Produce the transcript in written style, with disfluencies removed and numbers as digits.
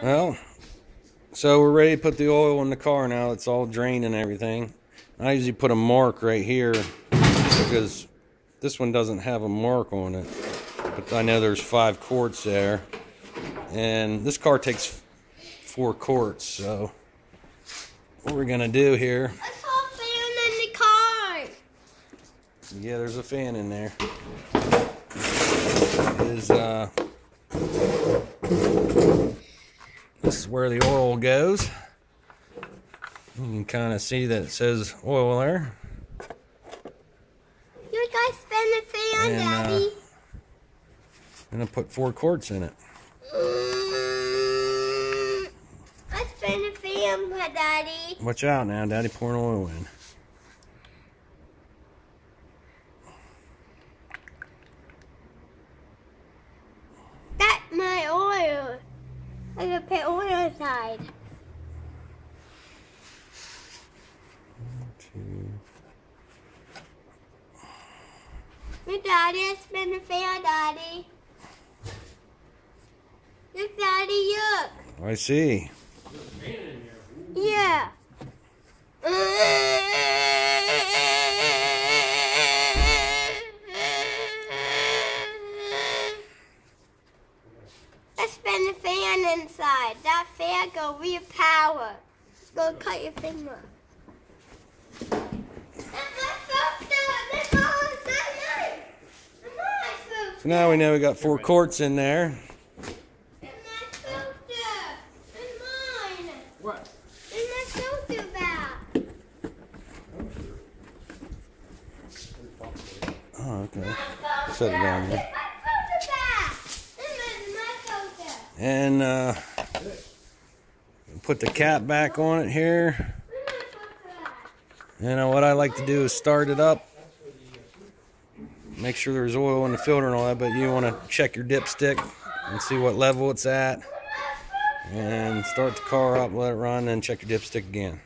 Well, so we're ready to put the oil in the car now. It's all drained and everything. I usually put a mark right here because this one doesn't have a mark on it. But I know there's 5 quarts there. And this car takes 4 quarts, so what we're gonna do here. I saw a fan in the car. Yeah, there's a fan in there. This is where the oil goes. You can kind of see that it says oil there. You guys spin the fan, Daddy. I'm gonna put 4 quarts in it. I spin the fan, Daddy. Watch out now, Daddy pouring oil in. That's my oil. I gotta put oil inside. 1, 2. Look, Daddy, I spin the fan, Daddy. Look, Daddy, look. I see. Yeah. Let's spin the fan inside. That fan go real power. It's gonna cut your finger. So now we know we got 4 quarts in there. What? In my filter bag. Oh, okay. Set it down there. And put the cap back on it here. And what I like to do is start it up. Make sure there's oil in the filter and all that, but you want to check your dipstick and see what level it's at. And start the car up, let it run, and check your dipstick again.